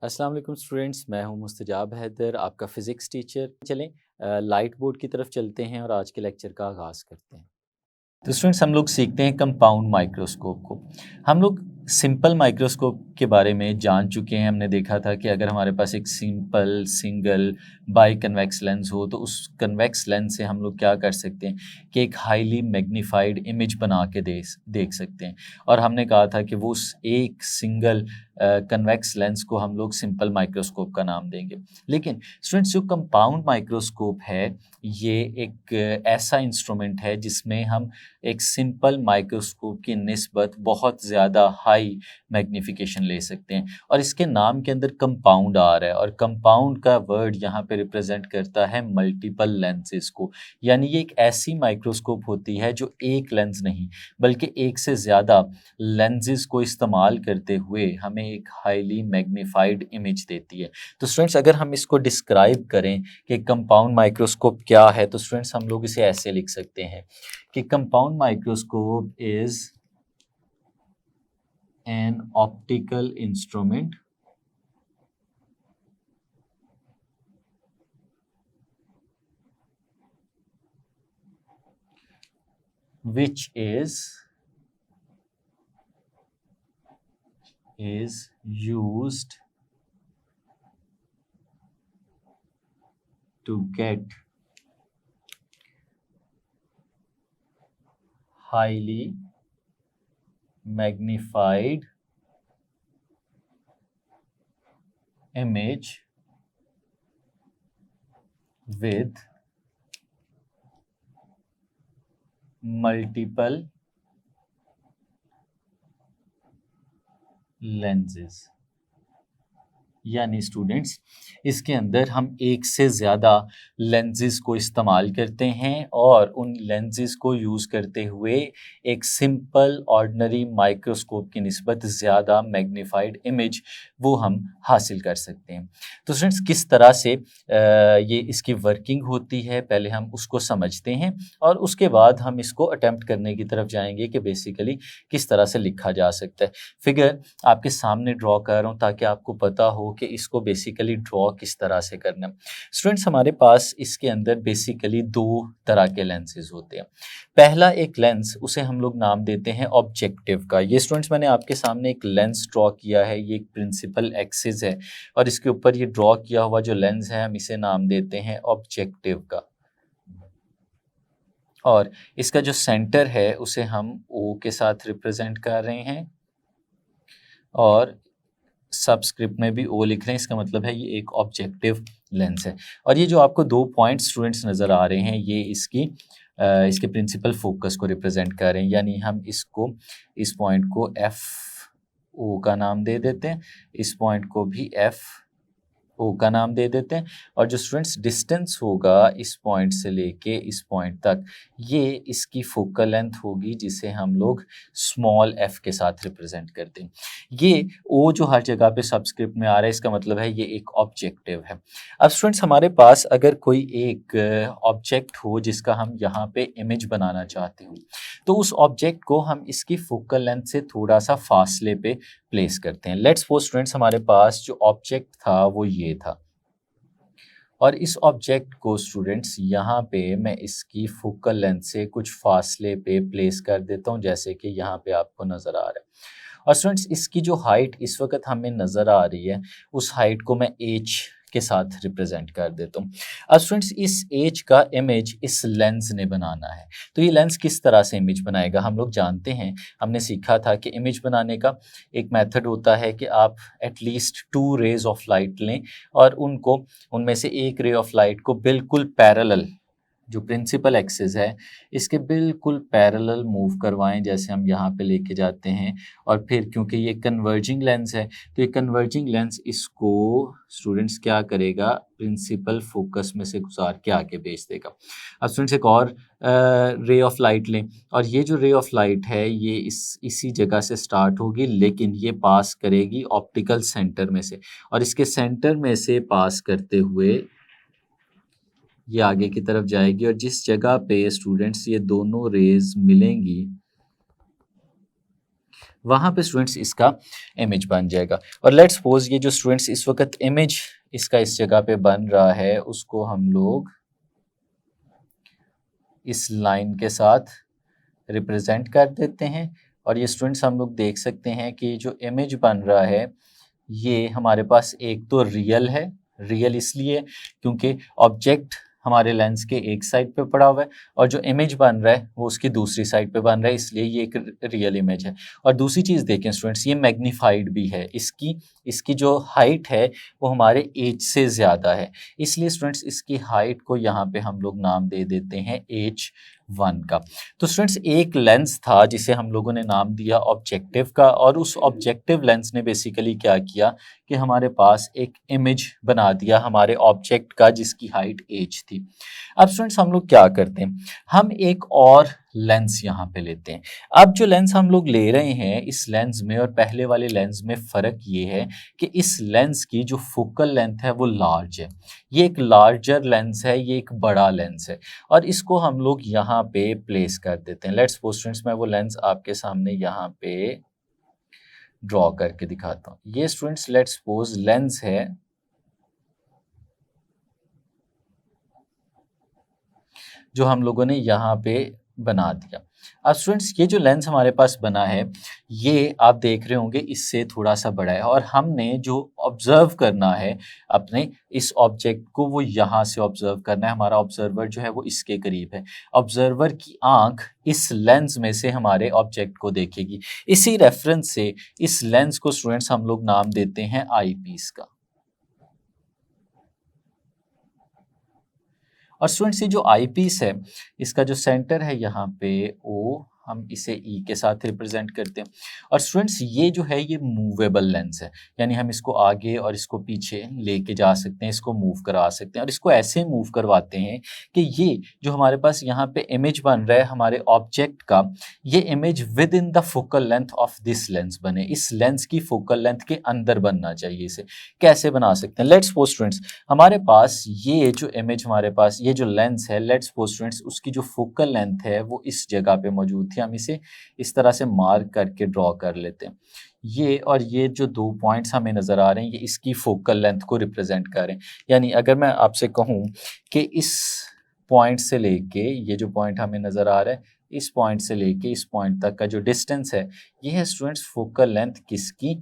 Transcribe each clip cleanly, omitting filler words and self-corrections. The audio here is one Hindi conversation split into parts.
अस्सलाम वालेकुम स्टूडेंट्स, मैं हूं मुस्तजाब हैदर, आपका फ़िज़िक्स टीचर। चलें लाइट बोर्ड की तरफ चलते हैं और आज के लेक्चर का आगाज़ करते हैं। तो स्टूडेंट्स हम लोग सीखते हैं कंपाउंड माइक्रोस्कोप को। हम लोग सिंपल माइक्रोस्कोप के बारे में जान चुके हैं। हमने देखा था कि अगर हमारे पास एक simple single by convex lens हो तो उस कन्वेक्स लेंस से हम लोग क्या कर सकते हैं कि एक हाईली मैग्नीफाइड इमेज बना के देख सकते हैं। और हमने कहा था कि वो उस एक सिंगल कन्वेक्स लेंस को हम लोग सिंपल माइक्रोस्कोप का नाम देंगे। लेकिन स्टूडेंट्स जो कंपाउंड माइक्रोस्कोप है ये एक ऐसा इंस्ट्रूमेंट है जिसमें हम एक सिंपल माइक्रोस्कोप की निस्बत बहुत ज़्यादा हाई मैग्नीफिकेशन ले सकते हैं। और इसके नाम के अंदर कंपाउंड आ रहा है और कंपाउंड का वर्ड यहाँ पे रिप्रेजेंट करता है मल्टीपल लेंसेज को। यानी ये एक ऐसी माइक्रोस्कोप होती है जो एक लेंस नहीं बल्कि एक से ज़्यादा लेंसेज को इस्तेमाल करते हुए हमें एक हाईली मैग्नीफाइड इमेज देती है। तो स्टूडेंट्स अगर हम इसको डिस्क्राइब करें कि कंपाउंड माइक्रोस्कोप क्या है तो स्टूडेंट्स हम लोग इसे ऐसे लिख सकते हैं कि compound microscope is an optical instrument which is used to get highly magnified image with multiple lenses। यानी स्टूडेंट्स इसके अंदर हम एक से ज़्यादा लेंसेज को इस्तेमाल करते हैं और उन लेंसेज को यूज़ करते हुए एक सिंपल ऑर्डिनरी माइक्रोस्कोप की निस्बत ज़्यादा मैग्नीफाइड इमेज वो हम हासिल कर सकते हैं। तो स्टूडेंट्स किस तरह से ये इसकी वर्किंग होती है पहले हम उसको समझते हैं और उसके बाद हम इसको अटेम्प्ट करने की तरफ जाएंगे कि बेसिकली किस तरह से लिखा जा सकता है। फिगर आपके सामने ड्रॉ कर रहा हूँ ताकि आपको पता हो कि इसको बेसिकली ड्रॉ किस तरह से करना है। स्टूडेंट्स हमारे पास इसके अंदर बेसिकली दो तरह के लेंसेज होते हैं। पहला एक लेंस उसे हम लोग नाम देते हैं ऑब्जेक्टिव का। ये स्टूडेंट्स मैंने आपके सामने एक लेंस ड्रॉ किया है, ये एक प्रिंसिपल एक्सिस है और इसके ऊपर ये ड्रॉ किया हुआ जो लेंस है हम इसे नाम देते हैं ऑब्जेक्टिव का। और इसका जो सेंटर है उसे हम O के साथ रिप्रेजेंट कर रहे हैं और सबस्क्रिप्ट में भी O लिख रहे हैं। इसका मतलब है ये एक ऑब्जेक्टिव लेंस है। और ये जो आपको दो पॉइंट स्टूडेंट्स नज़र आ रहे हैं ये इसके प्रिंसिपल फोकस को रिप्रेजेंट कर रहे हैं। यानी हम इस पॉइंट को एफ ओ का नाम दे देते हैं, इस पॉइंट को भी एफ ओ का नाम दे देते हैं और जो स्टूडेंट्स डिस्टेंस होगा इस पॉइंट से लेके इस पॉइंट तक ये इसकी फोकल लेंथ होगी जिसे हम लोग स्मॉल एफ के साथ रिप्रेजेंट करते हैं। ये ओ जो हर जगह पे सबस्क्रिप्ट में आ रहा है इसका मतलब है ये एक ऑब्जेक्टिव है। अब स्टूडेंट्स हमारे पास अगर कोई एक ऑब्जेक्ट हो जिसका हम यहाँ पे इमेज बनाना चाहते हो तो उस ऑब्जेक्ट को हम इसकी फोकल लेंथ से थोड़ा सा फासले पे प्लेस करते हैं। लेट्स सपोज स्टूडेंट्स हमारे पास जो ऑब्जेक्ट था वो ये था और इस ऑब्जेक्ट को स्टूडेंट्स यहाँ पे मैं इसकी फोकल लेंथ से कुछ फासले पे प्लेस कर देता हूँ जैसे कि यहाँ पे आपको नज़र आ रहा है। और स्टूडेंट्स इसकी जो हाइट इस वक्त हमें नज़र आ रही है उस हाइट को मैं एच के साथ रिप्रेजेंट कर देता हूँ। अब स्टूडेंट्स इस एज का इमेज इस लेंस ने बनाना है। तो ये लेंस किस तरह से इमेज बनाएगा हम लोग जानते हैं, हमने सीखा था कि इमेज बनाने का एक मेथड होता है कि आप एटलीस्ट 2 रेज ऑफ लाइट लें और उनमें से एक रे ऑफ लाइट को बिल्कुल पैरेलल जो प्रिंसिपल एक्सिस है इसके बिल्कुल पैरेलल मूव करवाएं जैसे हम यहाँ पे लेके जाते हैं। और फिर क्योंकि ये कन्वर्जिंग लेंस है तो ये कन्वर्जिंग लेंस इसको स्टूडेंट्स क्या करेगा प्रिंसिपल फोकस में से गुजार के आगे भेज देगा। अब स्टूडेंट्स एक और रे ऑफ लाइट लें और ये जो रे ऑफ लाइट है ये इसी जगह से स्टार्ट होगी लेकिन ये पास करेगी ऑप्टिकल सेंटर में से और इसके सेंटर में से पास करते हुए ये आगे की तरफ जाएगी और जिस जगह पे स्टूडेंट्स ये दोनों रेज मिलेंगी वहाँ पे स्टूडेंट्स इसका इमेज बन जाएगा। और लेट्स सपोज ये जो स्टूडेंट्स इस वक्त इमेज इसका इस जगह पे बन रहा है, उसको हम लोग इस लाइन के साथ रिप्रेजेंट कर देते हैं। और ये स्टूडेंट्स हम लोग देख सकते हैं कि जो इमेज बन रहा है ये हमारे पास एक तो रियल है, रियल इसलिए क्योंकि ऑब्जेक्ट हमारे लेंस के एक साइड पे पड़ा हुआ है और जो इमेज बन रहा है वो उसकी दूसरी साइड पे बन रहा है, इसलिए ये एक रियल इमेज है। और दूसरी चीज़ देखें स्टूडेंट्स, ये मैग्नीफाइड भी है, इसकी इसकी जो हाइट है वो हमारे एज से ज़्यादा है, इसलिए स्टूडेंट्स इसकी हाइट को यहाँ पे हम लोग नाम दे देते हैं H1 का। तो स्टूडेंट्स एक लेंस था जिसे हम लोगों ने नाम दिया ऑब्जेक्टिव का, और उस ऑब्जेक्टिव लेंस ने बेसिकली क्या किया कि हमारे पास एक इमेज बना दिया हमारे ऑब्जेक्ट का जिसकी हाइट H थी। अब स्टूडेंट्स हम लोग क्या करते हैं, हम एक और लेंस यहाँ पे लेते हैं। अब जो लेंस हम लोग ले रहे हैं इस लेंस में और पहले वाले लेंस में फ़र्क ये है कि इस लेंस की जो फोकल लेंथ है वो लार्ज है, ये एक लार्जर लेंस है, ये एक बड़ा लेंस है और इसको हम लोग यहाँ पे प्लेस कर देते हैं। लेट्स सपोज स्टूडेंट्स मैं वो लेंस आपके सामने यहाँ पे ड्रॉ करके दिखाता हूँ। ये स्टूडेंट्स लेट्स सपोज लेंस है जो हम लोगों ने यहाँ पे बना दिया। अब स्टूडेंट्स ये जो लेंस हमारे पास बना है ये आप देख रहे होंगे इससे थोड़ा सा बड़ा है और हमने जो ऑब्जर्व करना है अपने इस ऑब्जेक्ट को वो यहाँ से ऑब्जर्व करना है। हमारा ऑब्जर्वर जो है वो इसके करीब है, ऑब्जर्वर की आंख इस लेंस में से हमारे ऑब्जेक्ट को देखेगी। इसी रेफरेंस से इस लेंस को स्टूडेंट्स हम लोग नाम देते हैं आई पीस का। और स्टूडेंट्स ये जो आई पीस है इसका जो सेंटर है यहाँ पे ओ, हम इसे ई के साथ रिप्रेजेंट करते हैं। और स्टूडेंट्स ये जो है ये मूवेबल लेंस है, यानी हम इसको आगे और इसको पीछे लेके जा सकते हैं, इसको मूव करा सकते हैं और इसको ऐसे मूव करवाते हैं कि ये जो हमारे पास यहाँ पे इमेज बन रहा है हमारे ऑब्जेक्ट का, ये image with in the focal length of this lens बने, इस लेंस की फोकल लेंथ के अंदर बनना चाहिए। इसे कैसे बना सकते हैं, लेट्स सपोज स्टूडेंट्स हमारे पास ये जो इमेज हमारे पास ये जो लेंस है, लेट्स सपोज स्टूडेंट्स उसकी जो फोकल लेंथ है वो इस जगह पे मौजूद थी। हम इसे इस तरह से मार्क करके ड्रॉ कर लेते हैं। ये और ये जो दो पॉइंट्स हमें नज़र आ रहे हैं ये इसकी फोकल लेंथ को रिप्रेजेंट कर रहे हैं। यानी अगर मैं आपसे कहूँ कि इस पॉइंट से लेके ये जो पॉइंट हमें नज़र आ रहा है इस पॉइंट से लेके इस पॉइंट तक का जो डिस्टेंस है ये है स्टूडेंट्स फोकल लेंथ किसकी,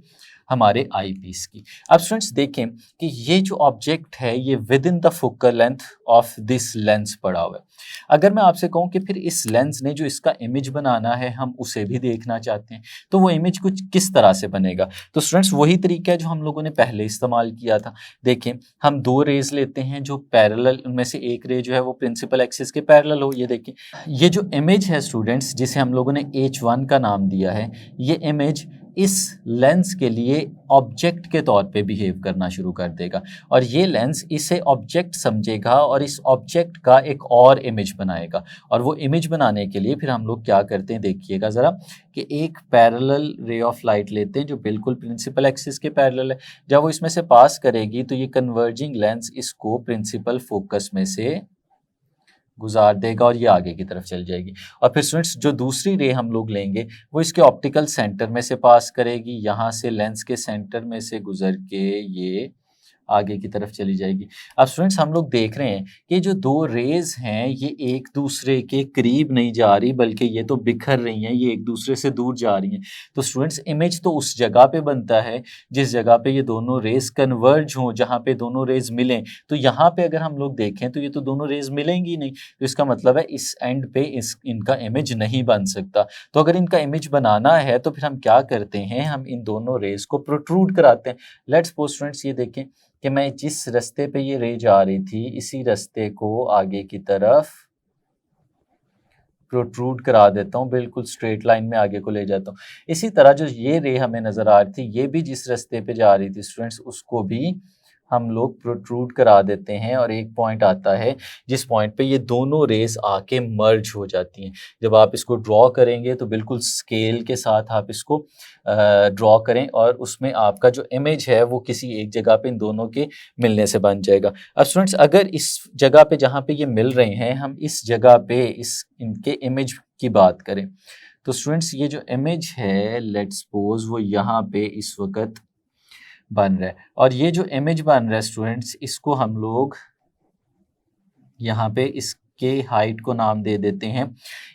हमारे आई पीस की। अब स्टूडेंट्स देखें कि ये जो ऑब्जेक्ट है ये with in the focal length of this lens पड़ा हुआ है। अगर मैं आपसे कहूँ कि फिर इस लेंस ने जो इसका इमेज बनाना है हम उसे भी देखना चाहते हैं तो वो इमेज कुछ किस तरह से बनेगा, तो स्टूडेंट्स वही तरीका है जो हम लोगों ने पहले इस्तेमाल किया था। देखें हम दो रेज लेते हैं जो पैरेलल, उनमें से एक रे जो है वो प्रिंसिपल एक्सिस के पैरेलल हो। ये देखें ये जो इमेज है स्टूडेंट्स जिसे हम लोगों ने H1 का नाम दिया है, ये इमेज इस लेंस के लिए ऑब्जेक्ट के तौर पे बिहेव करना शुरू कर देगा और ये लेंस इसे ऑब्जेक्ट समझेगा और इस ऑब्जेक्ट का एक और इमेज बनाएगा। और वो इमेज बनाने के लिए फिर हम लोग क्या करते हैं देखिएगा ज़रा कि एक पैरेलल रे ऑफ लाइट लेते हैं जो बिल्कुल प्रिंसिपल एक्सिस के पैरेलल है। जब वो इसमें से पास करेगी तो ये कन्वर्जिंग लेंस इसको प्रिंसिपल फोकस में से गुजार देगा और ये आगे की तरफ चल जाएगी। और फिर स्टूडेंट्स जो दूसरी रे हम लोग लेंगे वो इसके ऑप्टिकल सेंटर में से पास करेगी, यहाँ से लेंस के सेंटर में से गुजर के ये आगे की तरफ चली जाएगी। अब स्टूडेंट्स हम लोग देख रहे हैं कि जो दो रेज हैं ये एक दूसरे के करीब नहीं जा रही बल्कि ये तो बिखर रही हैं, ये एक दूसरे से दूर जा रही हैं। तो स्टूडेंट्स इमेज तो उस जगह पे बनता है जिस जगह पे ये दोनों रेज कन्वर्ज हों, जहाँ पे दोनों रेज मिलें। तो यहाँ पे अगर हम लोग देखें तो ये तो दोनों रेज मिलेंगी नहीं, तो इसका मतलब है इस एंड पे इनका इमेज नहीं बन सकता। तो अगर इनका इमेज बनाना है तो फिर हम क्या करते हैं, हम इन दोनों रेज को प्रोट्रूड कराते हैं। लेट्स सपोज स्टूडेंट्स ये देखें कि मैं जिस रास्ते पे ये रे जा रही थी इसी रास्ते को आगे की तरफ प्रोट्रूड करा देता हूँ, बिल्कुल स्ट्रेट लाइन में आगे को ले जाता हूँ। इसी तरह जो ये रे हमें नज़र आ रही थी ये भी जिस रास्ते पे जा रही थी स्टूडेंट्स उसको भी हम लोग प्रोट्रूड करा देते हैं और एक पॉइंट आता है जिस पॉइंट पे ये दोनों रेस आके मर्ज हो जाती हैं। जब आप इसको ड्रॉ करेंगे तो बिल्कुल स्केल के साथ आप इसको ड्रॉ करें और उसमें आपका जो इमेज है वो किसी एक जगह पे इन दोनों के मिलने से बन जाएगा। अब स्टूडेंट्स अगर इस जगह पे जहाँ पे ये मिल रहे हैं हम इस जगह पे इनके इमेज की बात करें तो स्टूडेंट्स ये जो इमेज है लेट्स सपोज वो यहाँ पे इस वक्त बन रहा है, और ये जो इमेज बन रहा है स्टूडेंट्स इसको हम लोग यहाँ पे इसके हाइट को नाम दे देते हैं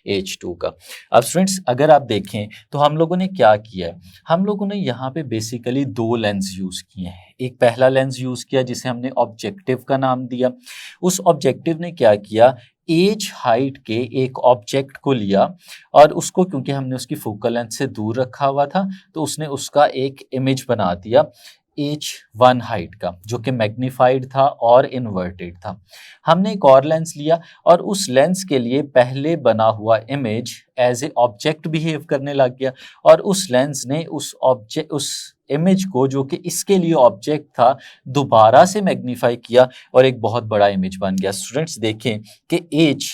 h2 का। अब स्टूडेंट्स अगर आप देखें तो हम लोगों ने क्या किया है, हम लोगों ने यहाँ पे बेसिकली दो लेंस यूज़ किए हैं। एक पहला लेंस यूज़ किया जिसे हमने ऑब्जेक्टिव का नाम दिया। उस ऑब्जेक्टिव ने क्या किया, एज हाइट के एक ऑब्जेक्ट को लिया और उसको, क्योंकि हमने उसकी फोकल लेंथ से दूर रखा हुआ था, तो उसने उसका एक इमेज बना दिया h1 हाइट का, जो कि मैग्नीफाइड था और इन्वर्टेड था। हमने एक और लेंस लिया और उस लेंस के लिए पहले बना हुआ image as a object behave करने लग गया, और उस लेंस ने उस इमेज को, जो कि इसके लिए ऑब्जेक्ट था, दोबारा से मैग्नीफाई किया और एक बहुत बड़ा इमेज बन गया। स्टूडेंट्स देखें कि एज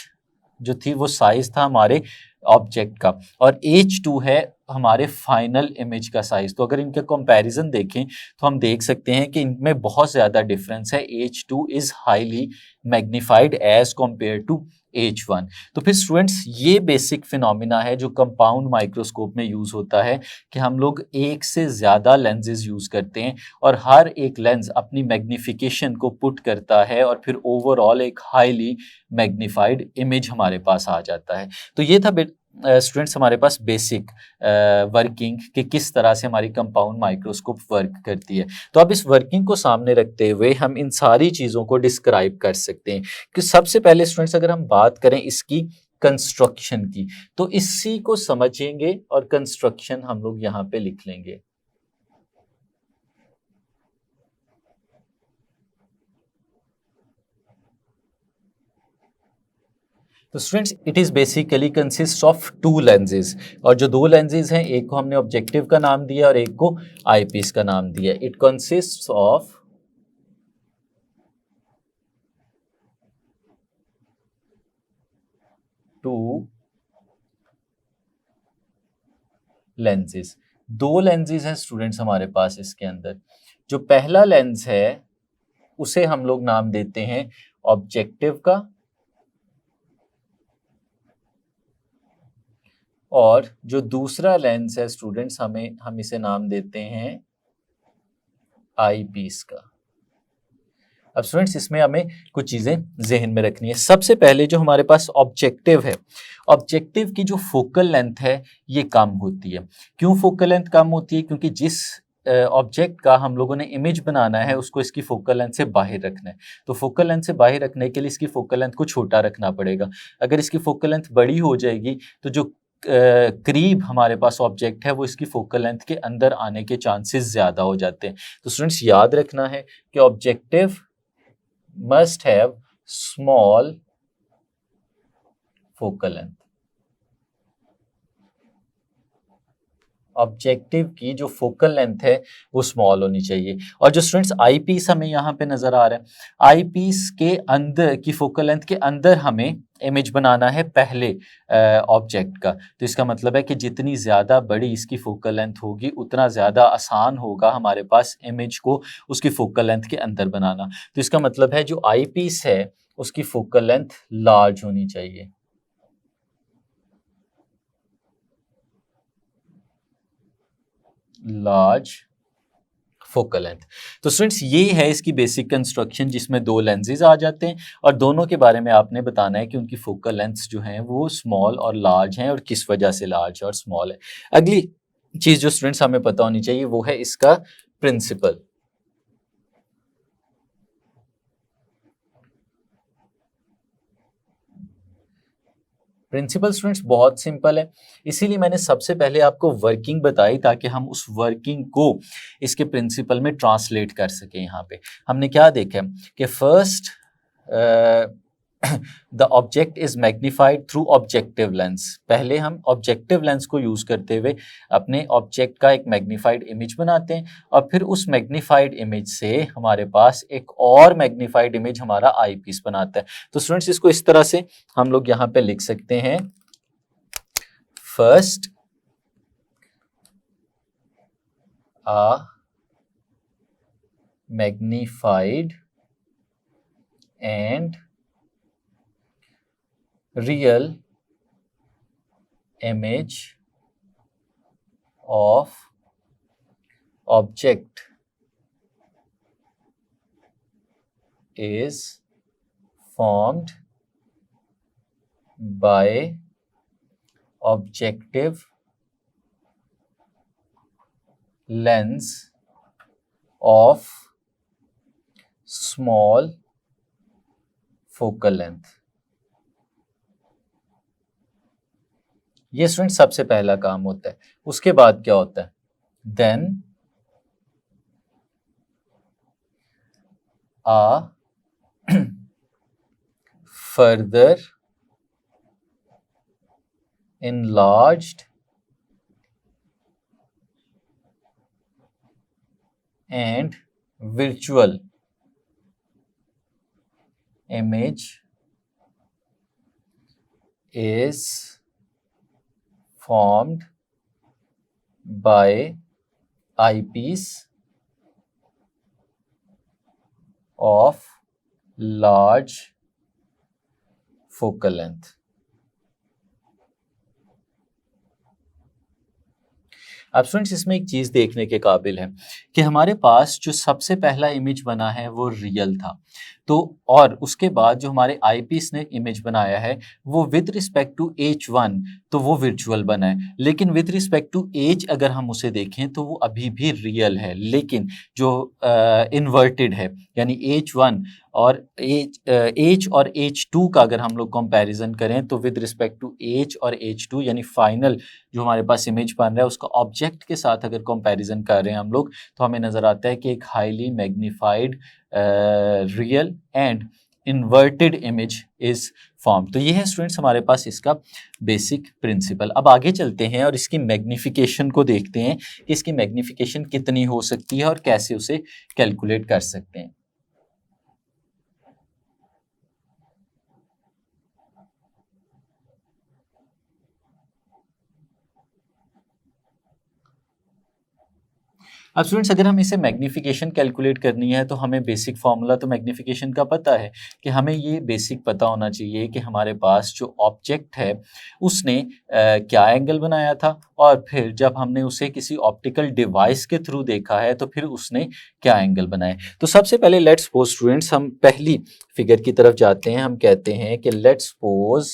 जो थी वो साइज था हमारे ऑब्जेक्ट का, और h2 है हमारे फाइनल इमेज का साइज। तो अगर इनका कंपैरिजन देखें तो हम देख सकते हैं कि इनमें बहुत ज़्यादा डिफरेंस है। h2 is highly magnified as compare to h1। तो फिर स्टूडेंट्स ये बेसिक फिनोमिना है जो कंपाउंड माइक्रोस्कोप में यूज़ होता है कि हम लोग एक से ज़्यादा लेंसेज यूज़ करते हैं और हर एक लेंस अपनी मैग्नीफिकेशन को पुट करता है और फिर ओवरऑल एक हाईली मैग्नीफाइड इमेज हमारे पास आ जाता है। तो ये था स्टूडेंट्स हमारे पास बेसिक वर्किंग कि किस तरह से हमारी कंपाउंड माइक्रोस्कोप वर्क करती है। तो अब इस वर्किंग को सामने रखते हुए हम इन सारी चीज़ों को डिस्क्राइब कर सकते हैं कि सबसे पहले स्टूडेंट्स अगर हम बात करें इसकी कंस्ट्रक्शन की, तो इसी को समझेंगे और कंस्ट्रक्शन हम लोग यहाँ पे लिख लेंगे। तो students it is basically consist of to lenses, और जो दो लेंसेज हैं एक को हमने ऑब्जेक्टिव का नाम दिया और एक को आईपीस का नाम दिया। It consist of to lenses. दो लेंसेज हैं स्टूडेंट्स हमारे पास इसके अंदर। जो पहला लेंस है उसे हम लोग नाम देते हैं ऑब्जेक्टिव का, और जो दूसरा लेंस है स्टूडेंट्स हम इसे नाम देते हैं आईपीस का। अब स्टूडेंट्स इसमें हमें कुछ चीजें जहन में रखनी है। सबसे पहले जो हमारे पास ऑब्जेक्टिव है, ऑब्जेक्टिव की जो फोकल लेंथ है ये कम होती है। क्यों फोकल लेंथ कम होती है? क्योंकि जिस ऑब्जेक्ट का हम लोगों ने इमेज बनाना है उसको इसकी फोकल लेंथ से बाहर रखना है। तो फोकल लेंथ से बाहर रखने के लिए इसकी फोकल लेंथ को छोटा रखना पड़ेगा। अगर इसकी फोकल लेंथ बड़ी हो जाएगी तो जो करीब हमारे पास ऑब्जेक्ट है वो इसकी फोकल लेंथ के अंदर आने के चांसेस ज़्यादा हो जाते हैं। तो स्टूडेंट्स याद रखना है कि objective must have small focal length। Objective की जो फोकल लेंथ है वो स्मॉल होनी चाहिए। और जो स्टूडेंट्स आई पीस हमें यहाँ पे नजर आ रहा है, आई पीस के अंदर की फोकल लेंथ के अंदर हमें इमेज बनाना है पहले ऑब्जेक्ट का। तो इसका मतलब है कि जितनी ज़्यादा बड़ी इसकी फोकल लेंथ होगी उतना ज़्यादा आसान होगा हमारे पास इमेज को उसकी फोकल लेंथ के अंदर बनाना। तो इसका मतलब है जो आई पीस है उसकी फोकल लेंथ लार्ज होनी चाहिए। Large focal length. तो स्टूडेंट्स ये है इसकी बेसिक कंस्ट्रक्शन जिसमें दो लेंसेज आ जाते हैं और दोनों के बारे में आपने बताना है कि उनकी फोकल लेंथ्स जो हैं वो स्मॉल और लार्ज हैं और किस वजह से लार्ज और स्मॉल है। अगली चीज़ जो स्टूडेंट्स हमें पता होनी चाहिए वो है इसका प्रिंसिपल। प्रिंसिपल स्टूडेंट्स बहुत सिंपल है, इसीलिए मैंने सबसे पहले आपको वर्किंग बताई ताकि हम उस वर्किंग को इसके प्रिंसिपल में ट्रांसलेट कर सकें। यहाँ पे हमने क्या देखा कि first the object is magnified through objective lens. पहले हम ऑब्जेक्टिव लेंस को यूज करते हुए अपने ऑब्जेक्ट का एक मैग्नीफाइड इमेज बनाते हैं और फिर उस मैग्नीफाइड इमेज से हमारे पास एक और मैग्नीफाइड इमेज हमारा आई पीस बनाता है। तो स्टूडेंट्स इसको इस तरह से हम लोग यहाँ पे लिख सकते हैं, first a magnified and real image of object is formed by objective lens of small focal length। ये स्टूडेंट सबसे पहला काम होता है। उसके बाद क्या होता है? Then a further enlarged and virtual image is formed by eyepiece of large focal length। अब स्टूडेंट्स इसमें एक चीज देखने के काबिल है कि हमारे पास जो सबसे पहला इमेज बना है वो रियल था, तो और उसके बाद जो हमारे आईपीस ने इमेज बनाया है वो विद रिस्पेक्ट टू H1 तो वो वर्चुअल बना है, लेकिन विद रिस्पेक्ट टू एज अगर हम उसे देखें तो वो अभी भी रियल है, लेकिन जो इन्वर्टेड है यानी H1 और H और H2 का अगर हम लोग कंपैरिजन करें तो विद रिस्पेक्ट टू H और H2 यानी फाइनल जो हमारे पास इमेज बन रहा है उसका ऑब्जेक्ट के साथ अगर कंपैरिजन कर रहे हैं हम लोग तो हमें नजर आता है कि एक highly magnified real and inverted image is form. तो ये है स्टूडेंट्स हमारे पास इसका बेसिक प्रिंसिपल। अब आगे चलते हैं और इसकी मैग्निफिकेशन को देखते हैं कि इसकी मैग्निफिकेशन कितनी हो सकती है और कैसे उसे कैलकुलेट कर सकते हैं। अब स्टूडेंट्स अगर हम इसे मैग्निफिकेशन कैलकुलेट करनी है तो हमें बेसिक फार्मूला तो मैग्निफिकेशन का पता है कि हमें ये बेसिक पता होना चाहिए कि हमारे पास जो ऑब्जेक्ट है उसने क्या एंगल बनाया था और फिर जब हमने उसे किसी ऑप्टिकल डिवाइस के थ्रू देखा है तो फिर उसने क्या एंगल बनाए। तो सबसे पहले लेट्स सपोज स्टूडेंट्स हम पहली फिगर की तरफ जाते हैं। हम कहते हैं कि लेट्स सपोज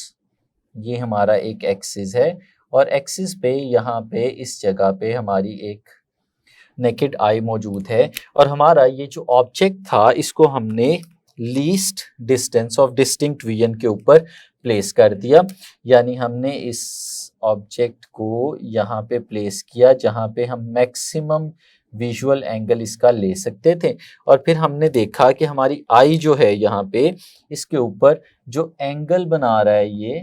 ये हमारा एक एक्सिस है और एक्सिस पे यहाँ पे इस जगह पे हमारी एक नेकेड आई मौजूद है और हमारा ये जो ऑब्जेक्ट था इसको हमने least distance of distinct vision के ऊपर प्लेस कर दिया, यानी हमने इस ऑब्जेक्ट को यहाँ पे प्लेस किया जहाँ पे हम मैक्सिमम विजुअल एंगल इसका ले सकते थे। और फिर हमने देखा कि हमारी आई जो है यहाँ पे इसके ऊपर जो एंगल बना रहा है ये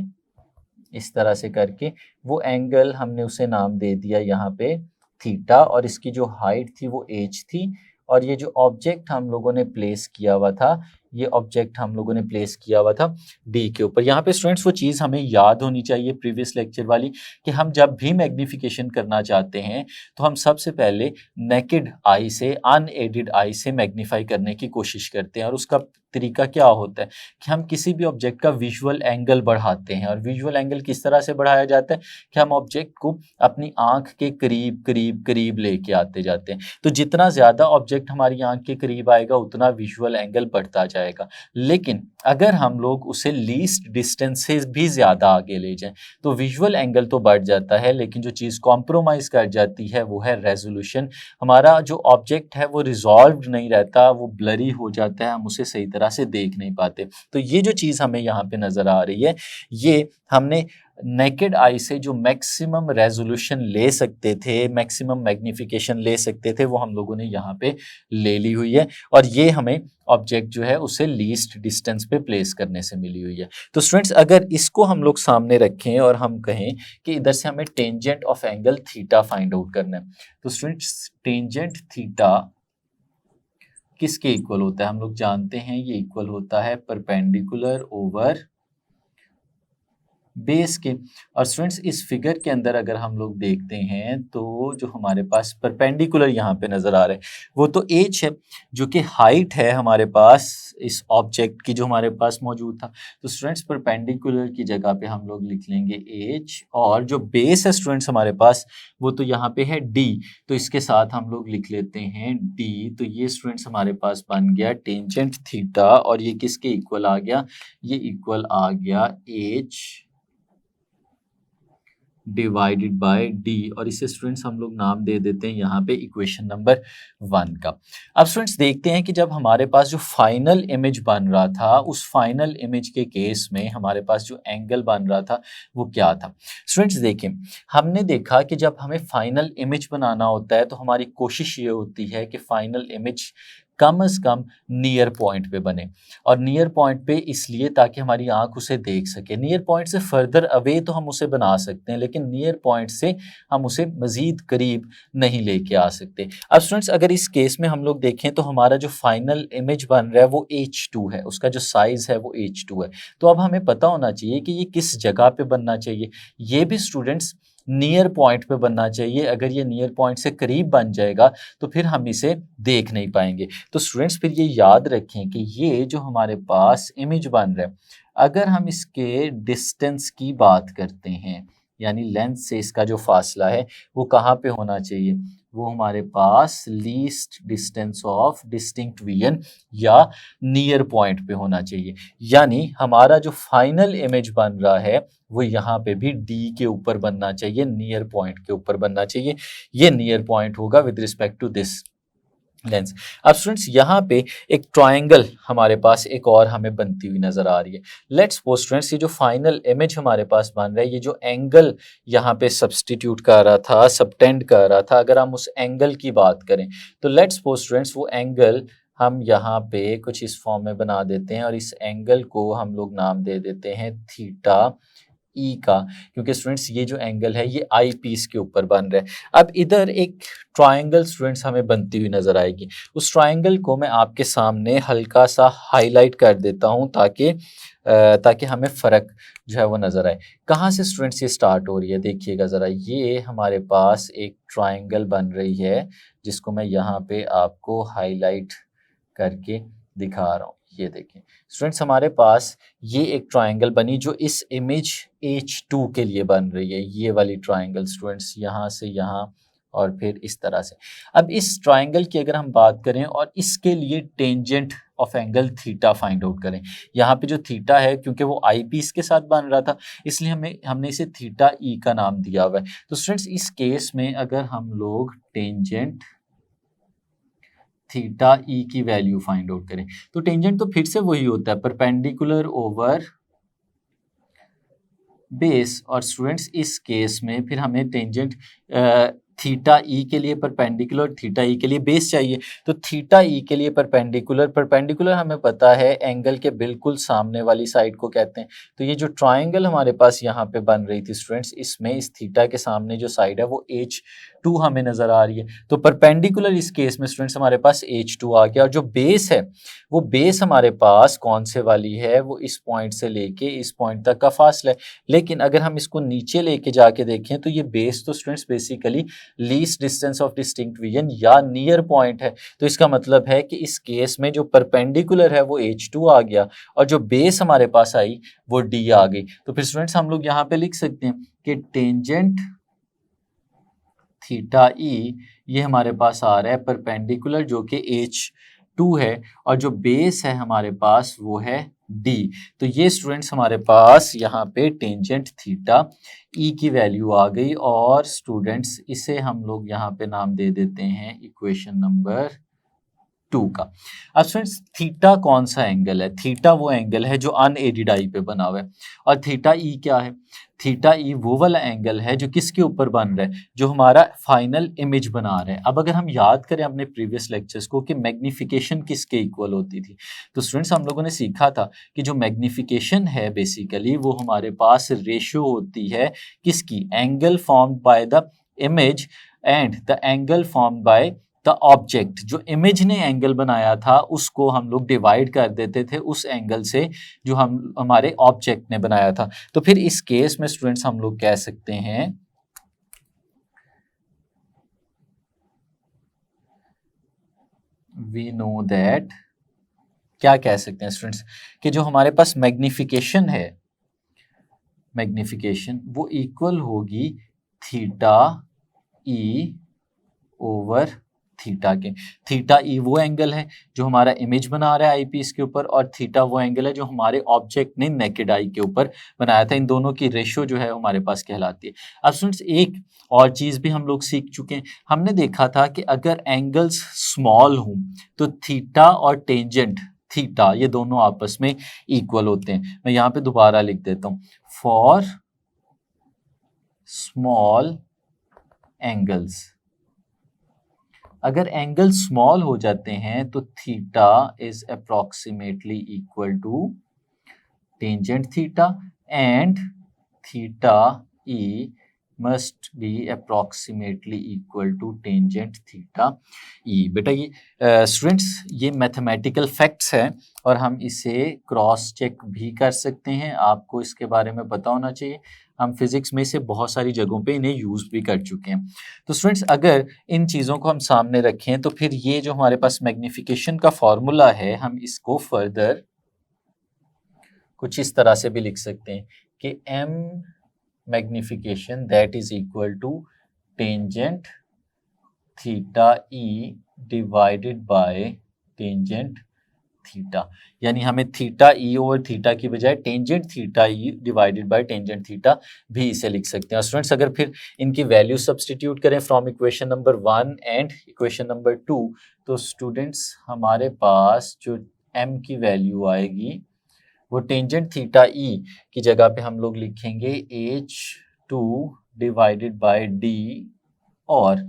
इस तरह से करके, वो एंगल हमने उसे नाम दे दिया यहाँ पे थीटा और इसकी जो हाइट थी वो h थी। और ये जो ऑब्जेक्ट हम लोगों ने प्लेस किया हुआ था ये ऑब्जेक्ट हम लोगों ने प्लेस किया हुआ था डी के ऊपर। यहाँ पे स्टूडेंट्स वो चीज़ हमें याद होनी चाहिए प्रीवियस लेक्चर वाली कि हम जब भी मैग्निफिकेशन करना चाहते हैं तो हम सबसे पहले नेकेड आई से अनएडेड आई से मैग्नीफाई करने की कोशिश करते हैं। और उसका तरीका क्या होता है कि हम किसी भी ऑब्जेक्ट का विजुअल एंगल बढ़ाते हैं। और विजुअल एंगल किस तरह से बढ़ाया जाता है कि हम ऑब्जेक्ट को अपनी आंख के करीब करीब करीब लेके आते जाते हैं। तो जितना ज़्यादा ऑब्जेक्ट हमारी आंख के करीब आएगा उतना विजुअल एंगल बढ़ता जाएगा। लेकिन अगर हम लोग उसे लीस्ट डिस्टेंस से भी ज़्यादा आगे ले जाएं तो विजुअल एंगल तो बढ़ जाता है, लेकिन जो चीज़ कॉम्प्रोमाइज़ कर जाती है वो है रेजोल्यूशन। हमारा जो ऑब्जेक्ट है वो रिजॉल्व नहीं रहता, वो ब्लरी हो जाता है, हम उसे सही तरह से देख नहीं पाते। तो ये जो चीज़ हमें यहाँ पे नज़र आ रही है ये हमने नेकेड आई से जो मैक्सिमम रेजोल्यूशन ले सकते थे, मैक्सिमम मैग्निफिकेशन ले सकते थे, वो हम लोगों ने यहाँ पे ले ली हुई है। और ये हमें ऑब्जेक्ट जो है उसे लीस्ट डिस्टेंस पे प्लेस करने से मिली हुई है। तो स्टूडेंट्स अगर इसको हम लोग सामने रखें और हम कहें कि इधर से हमें tangent of angle theta find out करना है, तो स्टूडेंट्स टेंजेंट थीटा किसके इक्वल होता है? हम लोग जानते हैं ये इक्वल होता है परपेंडिकुलर ओवर बेस के। और स्टूडेंट्स इस फिगर के अंदर अगर हम लोग देखते हैं तो जो हमारे पास परपेंडिकुलर यहाँ पे नज़र आ रहे हैं वो तो एच है, जो कि हाइट है हमारे पास इस ऑब्जेक्ट की जो हमारे पास मौजूद था। तो स्टूडेंट्स परपेंडिकुलर की जगह पे हम लोग लिख लेंगे एच, और जो बेस है स्टूडेंट्स हमारे पास वो तो यहाँ पे है डी, तो इसके साथ हम लोग लिख लेते हैं डी। तो ये स्टूडेंट्स हमारे पास बन गया टेंजेंट थीटा, और ये किसके इक्वल आ गया, ये इक्वल आ गया एच डिवाइडेड बाय डी, और इसे स्टूडेंट्स हम लोग नाम दे देते हैं यहाँ पे इक्वेशन नंबर 1 का। अब स्टूडेंट्स देखते हैं कि जब हमारे पास जो फाइनल इमेज बन रहा था उस फाइनल इमेज के केस में हमारे पास जो एंगल बन रहा था वो क्या था। स्टूडेंट्स देखें, हमने देखा कि जब हमें फाइनल इमेज बनाना होता है तो हमारी कोशिश ये होती है कि फाइनल इमेज कम से कम नियर पॉइंट पे बने, और नियर पॉइंट पे इसलिए ताकि हमारी आंख उसे देख सके। नियर पॉइंट से फर्दर अवे तो हम उसे बना सकते हैं, लेकिन नियर पॉइंट से हम उसे मज़ीद करीब नहीं लेके आ सकते। अब स्टूडेंट्स अगर इस केस में हम लोग देखें तो हमारा जो फाइनल इमेज बन रहा है वो H2 है, उसका जो साइज़ है वो H2 है। तो अब हमें पता होना चाहिए कि ये किस जगह पे बनना चाहिए। ये भी स्टूडेंट्स नियर पॉइंट पे बनना चाहिए। अगर ये नियर पॉइंट से करीब बन जाएगा तो फिर हम इसे देख नहीं पाएंगे। तो स्टूडेंट्स फिर ये याद रखें कि ये जो हमारे पास इमेज बन रहा है, अगर हम इसके डिस्टेंस की बात करते हैं, यानी लेंथ से इसका जो फासला है वो कहाँ पे होना चाहिए, वो हमारे पास least distance of distinct vision या नियर पॉइंट पे होना चाहिए। यानी हमारा जो फाइनल इमेज बन रहा है वो यहाँ पे भी डी के ऊपर बनना चाहिए, नियर पॉइंट के ऊपर बनना चाहिए। ये नियर पॉइंट होगा with respect to this lens. अब स्टूडेंट्स यहाँ पे एक ट्रायंगल हमारे पास एक और हमें बनती हुई नजर आ रही है। लेट्स सपोज स्टूडेंट्स ये जो फाइनल इमेज हमारे पास बन रहा है, ये जो एंगल यहाँ पे सब्सटीट्यूट कर रहा था, सबटेंड कर रहा था, अगर हम उस एंगल की बात करें तो लेट्स सपोज स्टूडेंट्स वो एंगल हम यहाँ पे कुछ इस फॉर्म में बना देते हैं, और इस एंगल को हम लोग नाम दे देते हैं थीटा ई का, क्योंकि स्टूडेंट्स ये जो एंगल है ये आई पीस के ऊपर बन रहा है। अब इधर एक ट्रायंगल स्टूडेंट्स हमें बनती हुई नजर आएगी। उस ट्रायंगल को मैं आपके सामने हल्का सा हाईलाइट कर देता हूँ ताकि हमें फ़र्क जो है वो नज़र आए। कहाँ से स्टूडेंट्स ये स्टार्ट हो रही है, देखिएगा ज़रा, ये हमारे पास एक ट्रायंगल बन रही है जिसको मैं यहाँ पे आपको हाईलाइट करके दिखा रहा हूँ। ये देखें स्टूडेंट्स, हमारे पास ये एक ट्रायंगल बनी जो इस इमेज H2 के लिए बन रही है। ये वाली ट्रायंगल स्टूडेंट्स यहाँ से यहाँ और फिर इस तरह से। अब इस ट्रायंगल की अगर हम बात करें और इसके लिए tangent of angle theta find out करें, यहाँ पे जो थीटा है क्योंकि वो आई पीस के साथ बन रहा था इसलिए हमने इसे थीटा ई का नाम दिया हुआ है। तो स्टूडेंट्स इस केस में अगर हम लोग टेंजेंट थीटा ई की वैल्यू फाइंड आउट करें तो टेंजेंट तो फिर से वही होता है, परपेंडिकुलर ओवर बेस। और स्टूडेंट्स इस केस में फिर हमें टेंजेंट थीटा ई के लिए परपेंडिकुलर, थीटा ई के लिए बेस चाहिए। तो थीटा ई के लिए परपेंडिकुलर हमें पता है एंगल के बिल्कुल सामने वाली साइड को कहते हैं। तो ये जो ट्रायंगल हमारे पास यहाँ पे बन रही थी स्टूडेंट्स, इसमें इस थीटा के सामने जो साइड है वो H2 हमें नजर आ रही है। तो परपेंडिकुलर इस केस में स्टूडेंट्स हमारे पास H2 आ गया, और जो बेस है वो बेस हमारे पास कौन से वाली है, वो इस पॉइंट से लेके इस पॉइंट तक का फासला है। लेकिन अगर हम इसको नीचे लेके जाके देखें तो ये बेस तो students basically least distance of distinct vision या नियर पॉइंट है। तो इसका मतलब है कि इस केस में जो परपेंडिकुलर है वो H2 आ गया और जो बेस हमारे पास आई वो D आ गई। तो फिर स्टूडेंट्स हम लोग यहाँ पे लिख सकते हैं कि टेंजेंट थीटा ई ये हमारे पास आ रहा है परपेंडिकुलर जो कि H2 है, और जो बेस है हमारे पास वो है D। तो ये स्टूडेंट्स हमारे पास यहाँ पे टेंजेंट थीटा ई की वैल्यू आ गई, और स्टूडेंट्स इसे हम लोग यहाँ पे नाम दे देते हैं इक्वेशन नंबर 2 का। अब स्टूडेंट्स थीटा कौन सा एंगल है, थीटा वो एंगल है जो अनएडिड आई पे बना हुआ है, और थीटा ई क्या है, थीटा ई वो वाला एंगल है जो किसके ऊपर बन रहा है, जो हमारा फाइनल इमेज बना रहा है। अब अगर हम याद करें अपने प्रीवियस लेक्चर्स को कि मैग्निफिकेशन किसके इक्वल होती थी, तो स्टूडेंट्स हम लोगों ने सीखा था कि जो मैग्निफिकेशन है बेसिकली वो हमारे पास रेशियो होती है किसकी, angle formed by the image and the angle formed by the object, जो इमेज ने एंगल बनाया था उसको हम लोग डिवाइड कर देते थे उस एंगल से जो हमारे ऑब्जेक्ट ने बनाया था। तो फिर इस केस में स्टूडेंट्स हम लोग कह सकते हैं वी नो दैट, क्या कह सकते हैं स्टूडेंट्स, कि जो हमारे पास मैग्निफिकेशन है, मैग्निफिकेशन वो इक्वल होगी थीटा ई ओवर थीटा के। थीटा ई वो एंगल है जो हमारा इमेज बना रहा है आईपीस के ऊपर, और थीटा वो एंगल है जो हमारे ऑब्जेक्ट ने नेकेड आई के ऊपर बनाया था। इन दोनों की रेशो जो है हमारे पास कहलाती है। अब स्टूडेंट्स एक और चीज भी हम लोग सीख चुके हैं, हमने देखा था कि अगर एंगल्स स्मॉल हों तो थीटा और टेंजेंट थीटा ये दोनों आपस में इक्वल होते हैं। मैं यहाँ पे दोबारा लिख देता हूँ, फॉर स्मॉल एंगल्स, अगर एंगल स्मॉल हो जाते हैं तो theta is approximately equal to tangent theta and theta e must be approximately equal to tangent theta e. बेटा ये स्टूडेंट्स ये मैथमेटिकल फैक्ट्स हैं और हम इसे क्रॉस चेक भी कर सकते हैं, आपको इसके बारे में पता होना चाहिए। हम फिजिक्स में से बहुत सारी जगहों पे इन्हें यूज भी कर चुके हैं। तो स्टूडेंट्स अगर इन चीज़ों को हम सामने रखें तो फिर ये जो हमारे पास मैग्निफिकेशन का फॉर्मूला है हम इसको फर्दर कुछ इस तरह से भी लिख सकते हैं कि m magnification that is equal to tangent theta e divided by tangent theta, यानी हमें थीटा ई ओवर थीटा की बजाय tangent theta e divided by tangent theta भी इसे लिख सकते हैं। और स्टूडेंट्स अगर फिर इनकी वैल्यू सब्स्टिट्यूट करें from equation number 1 and equation number 2 तो स्टूडेंट्स हमारे पास जो m की वैल्यू आएगी वो टेंजेंट थीटा ई की जगह पे हम लोग लिखेंगे h2 डिवाइडेड बाय d, और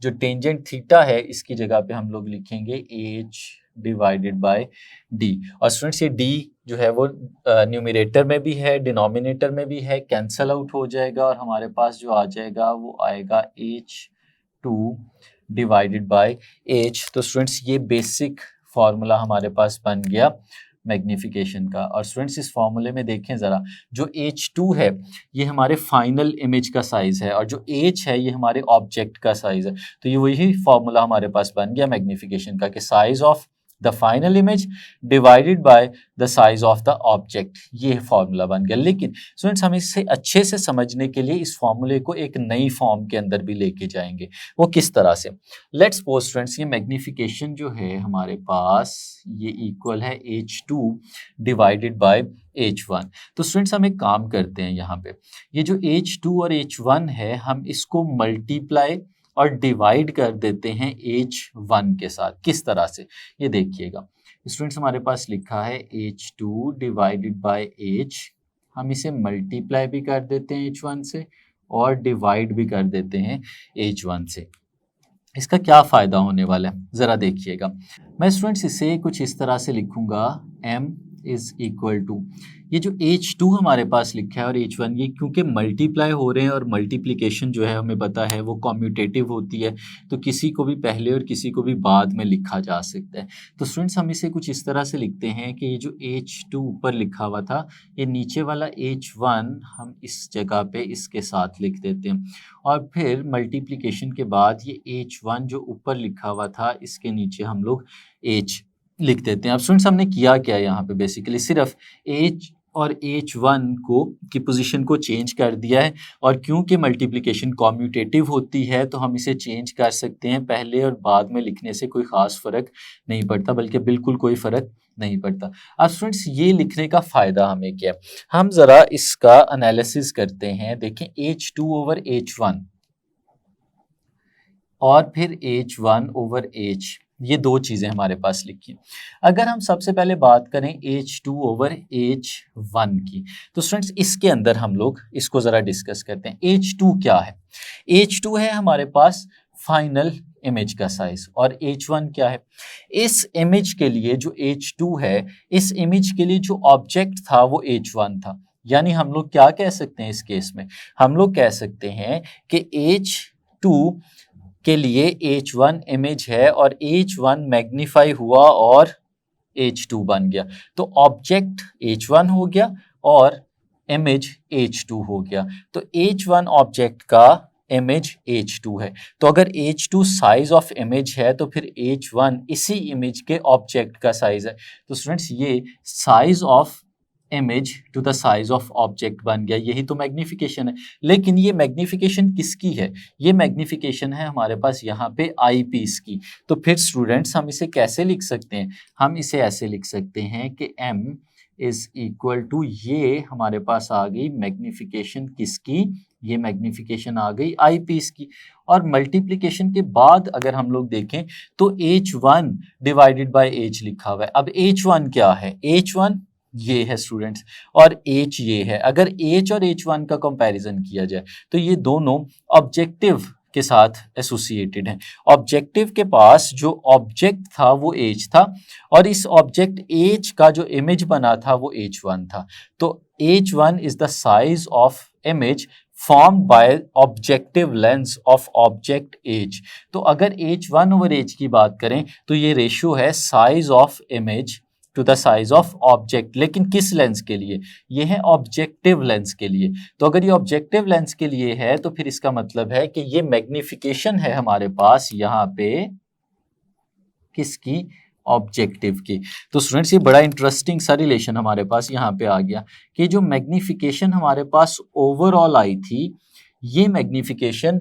जो टेंजेंट थीटा है इसकी जगह पे हम लोग लिखेंगे h डिवाइडेड बाय d। और स्टूडेंट्स ये d जो है वो न्यूमरेटर में भी है डिनोमिनेटर में भी है, कैंसल आउट हो जाएगा और हमारे पास जो आ जाएगा वो आएगा h2 डिवाइडेड बाय h। तो स्टूडेंट्स ये बेसिक फॉर्मूला हमारे पास बन गया मैग्निफिकेशन का। और स्टूडेंट्स इस फॉर्मूले में देखें ज़रा, जो h2 है ये हमारे फाइनल इमेज का साइज़ है और जो h है ये हमारे ऑब्जेक्ट का साइज़ है। तो ये वही फॉर्मूला हमारे पास बन गया मैग्निफिकेशन का कि size of the final image divided by the size of the object, ये फॉर्मूला बन गया। लेकिन स्टूडेंट्स हम इसे अच्छे से समझने के लिए इस फॉर्मूले को एक नई फॉर्म के अंदर भी लेके जाएंगे। वो किस तरह से, लेट्स सपोज स्टूडेंट्स ये मैग्निफिकेशन जो है हमारे पास ये इक्वल है h2 डिवाइडेड बाय h1। तो स्टूडेंट्स हम एक काम करते हैं, यहाँ पे ये जो h2 और h1 है हम इसको मल्टीप्लाई और डिवाइड कर देते हैं h1 के साथ। किस तरह से, ये देखिएगा स्टूडेंट्स हमारे पास लिखा है h2 डिवाइडेड बाय h, हम इसे मल्टीप्लाई भी कर देते हैं h1 से और डिवाइड भी कर देते हैं h1 से। इसका क्या फ़ायदा होने वाला है ज़रा देखिएगा। मैं स्टूडेंट्स इसे कुछ इस तरह से लिखूंगा, m इज इक्वल टू ये जो h2 हमारे पास लिखा है और h1 ये क्योंकि मल्टीप्लाई हो रहे हैं और मल्टीप्लिकेशन जो है हमें पता है वो कम्यूटेटिव होती है, तो किसी को भी पहले और किसी को भी बाद में लिखा जा सकता है। तो स्टूडेंट्स हम इसे कुछ इस तरह से लिखते हैं कि ये जो h2 ऊपर लिखा हुआ था ये नीचे वाला h1 हम इस जगह पे इसके साथ लिख देते हैं और फिर मल्टीप्लिकेशन के बाद ये h1 जो ऊपर लिखा हुआ था इसके नीचे हम लोग h लिख देते हैं। अब स्टूडेंट्स हमने किया क्या यहाँ पे, बेसिकली सिर्फ h और h1 को की पोजीशन को चेंज कर दिया है और क्योंकि मल्टीप्लिकेशन कम्यूटेटिव होती है तो हम इसे चेंज कर सकते हैं, पहले और बाद में लिखने से कोई ख़ास फ़र्क नहीं पड़ता, बल्कि बिल्कुल कोई फ़र्क नहीं पड़ता। अब स्टूडेंट्स ये लिखने का फ़ायदा हमें क्या है, हम ज़रा इसका एनालिसिस करते हैं। देखें h2 ओवर h1 और फिर h1 ओवर h, ये दो चीज़ें हमारे पास लिखी हैं। अगर हम सबसे पहले बात करें h2 ओवर h1 की, तो स्टूडेंट्स इसके अंदर हम लोग इसको ज़रा डिस्कस करते हैं। h2 क्या है, h2 है हमारे पास फाइनल इमेज का साइज और h1 क्या है, इस इमेज के लिए जो h2 है इस इमेज के लिए जो ऑब्जेक्ट था वो h1 था। यानी हम लोग क्या कह सकते हैं इस केस में, हम लोग कह सकते हैं कि h2 के लिए H1 इमेज है और H1 मैग्नीफाई हुआ और H2 बन गया, तो ऑब्जेक्ट H1 हो गया और इमेज H2 हो गया। तो H1 ऑब्जेक्ट का इमेज H2 है। तो अगर H2 साइज ऑफ इमेज है तो फिर H1 इसी इमेज के ऑब्जेक्ट का साइज है। तो स्टूडेंट्स ये size of image to the size of object बन गया, यही तो मैग्निफिकेशन है। लेकिन ये मैग्निफिकेशन किसकी है? ये मैग्निफिकेशन है हमारे पास यहाँ पे आई पीस की। तो फिर स्टूडेंट्स हम इसे कैसे लिख सकते हैं? हम इसे ऐसे लिख सकते हैं कि m इज इक्वल टू, ये हमारे पास आ गई मैग्निफिकेशन किसकी? ये मैग्निफिकेशन आ गई आई पीस की। और मल्टीप्लिकेशन के बाद अगर हम लोग देखें तो H1 डिवाइडेड बाय H लिखा हुआ है। अब H1 क्या है? H1 ये है स्टूडेंट्स और H ये है। अगर H और H1 का कंपैरिजन किया जाए तो ये दोनों ऑब्जेक्टिव के साथ एसोसिएटेड हैं। ऑब्जेक्टिव के पास जो ऑब्जेक्ट था वो H था और इस ऑब्जेक्ट H का जो इमेज बना था वो H1 था। तो H1 is the size of image formed by objective lens of object H। तो अगर H1 over H की बात करें तो ये रेशियो है size of image to the size of object. लेकिन किस लेंस के लिए? ये है ऑब्जेक्टिव लेंस के लिए। तो अगर ये ऑब्जेक्टिव लेंस के लिए है तो फिर इसका मतलब है कि ये मैग्निफिकेशन है हमारे पास यहाँ पे किसकी? ऑब्जेक्टिव की। तो स्टूडेंट्स ये बड़ा इंटरेस्टिंग सा रिलेशन हमारे पास यहाँ पे आ गया कि जो मैग्निफिकेशन हमारे पास ओवरऑल आई थी, ये मैग्निफिकेशन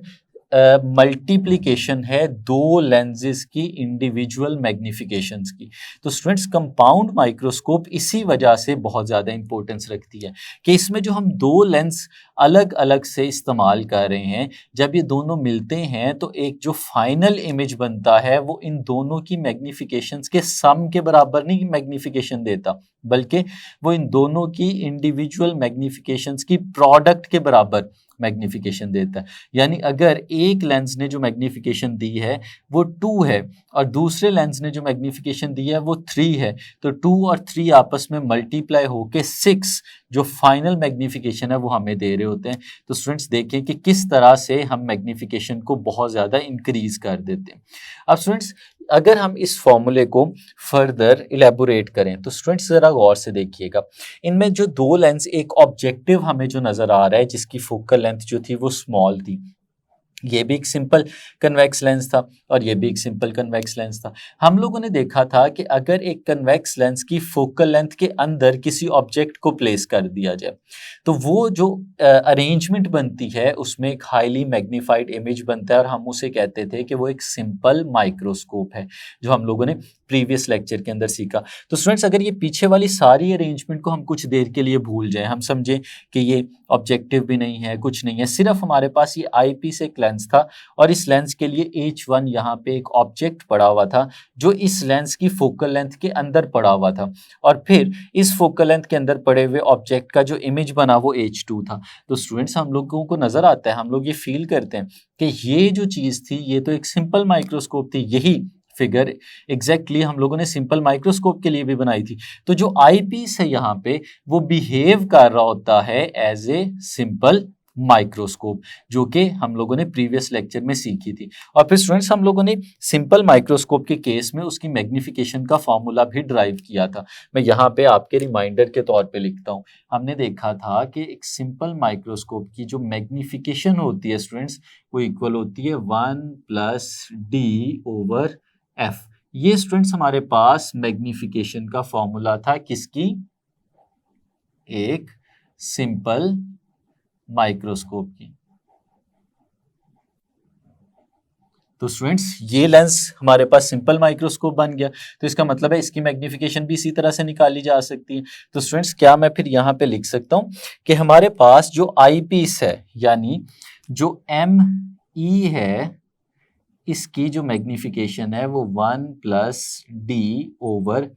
मल्टीप्लिकेशन है दो लेंसेज की इंडिविजुअल मैग्निफिकेशंस की। तो स्टूडेंट्स कंपाउंड माइक्रोस्कोप इसी वजह से बहुत ज़्यादा इंपॉर्टेंस रखती है कि इसमें जो हम दो लेंस अलग अलग से इस्तेमाल कर रहे हैं, जब ये दोनों मिलते हैं तो एक जो फाइनल इमेज बनता है वो इन दोनों की मैग्निफिकेशंस के सम के बराबर नहीं मैग्निफिकेशन देता, बल्कि वो इन दोनों की इंडिविजुअल मैग्निफिकेशंस की प्रोडक्ट के बराबर मैग्निफिकेशन देता है। यानी अगर एक लेंस ने जो मैग्निफिकेशन दी है वो 2 है और दूसरे लेंस ने जो मैग्निफिकेशन दी है वो 3 है, तो 2 और 3 आपस में मल्टीप्लाई होके 6 जो फाइनल मैग्निफिकेशन है वो हमें दे रहे होते हैं। तो स्टूडेंट्स देखिए कि किस तरह से हम मैग्निफिकेशन को बहुत ज़्यादा इंक्रीज कर देते हैं। अब स्टूडेंट्स अगर हम इस फॉर्मूले को फर्दर इलेबोरेट करें तो स्टूडेंट्स ज़रा गौर से देखिएगा, इनमें जो दो लेंस, एक ऑब्जेक्टिव हमें जो नज़र आ रहा है जिसकी फोकल लेंथ जो थी वो स्मॉल थी, ये भी एक सिंपल कन्वेक्स लेंस था और ये भी एक सिंपल कन्वेक्स लेंस था। हम लोगों ने देखा था कि अगर एक कन्वेक्स लेंस की फोकल लेंथ के अंदर किसी ऑब्जेक्ट को प्लेस कर दिया जाए तो वो जो अरेंजमेंट बनती है उसमें एक हाईली मैग्नीफाइड इमेज बनता है और हम उसे कहते थे कि वो एक सिंपल माइक्रोस्कोप है, जो हम लोगों ने प्रीवियस लेक्चर के अंदर सीखा। तो स्टूडेंट्स अगर ये पीछे वाली सारी अरेंजमेंट को हम कुछ देर के लिए भूल जाएं, हम समझें कि ये ऑब्जेक्टिव भी नहीं है, कुछ नहीं है, सिर्फ हमारे पास ये आई पीस एक लेंस था और इस लेंस के लिए H1 यहाँ पे एक ऑब्जेक्ट पड़ा हुआ था जो इस लेंस की फोकल लेंथ के अंदर पड़ा हुआ था और फिर इस फोकल लेंथ के अंदर पड़े हुए ऑब्जेक्ट का जो इमेज बना वो H2 था। तो स्टूडेंट्स हम लोगों को नजर आता है, हम लोग ये फील करते हैं कि ये जो चीज़ थी ये तो एक सिंपल माइक्रोस्कोप थी। यही फिगर एग्जैक्टली हम लोगों ने सिंपल माइक्रोस्कोप के लिए भी बनाई थी। तो जो आई पीस है यहाँ पे वो बिहेव कर रहा होता है एज ए सिंपल माइक्रोस्कोप, जो कि हम लोगों ने प्रीवियस लेक्चर में सीखी थी। और फिर स्टूडेंट्स हम लोगों ने सिंपल माइक्रोस्कोप के केस में उसकी मैग्निफिकेशन का फॉर्मूला भी ड्राइव किया था। मैं यहाँ पे आपके रिमाइंडर के तौर पे लिखता हूँ। हमने देखा था कि एक सिंपल माइक्रोस्कोप की जो मैग्निफिकेशन होती है स्टूडेंट्स वो इक्वल होती है 1+D/F। ये स्टूडेंट्स हमारे पास मैग्निफिकेशन का फॉर्मूला था किसकी? एक सिंपल माइक्रोस्कोप की। तो स्टूडेंट्स ये लेंस हमारे पास सिंपल माइक्रोस्कोप बन गया, तो इसका मतलब है इसकी मैग्निफिकेशन भी इसी तरह से निकाली जा सकती है। तो स्टूडेंट्स क्या मैं फिर यहाँ पे लिख सकता हूँ कि हमारे पास जो आई पीस है यानी जो ME है इसकी जो मैग्निफिकेशन है वो 1+D/F।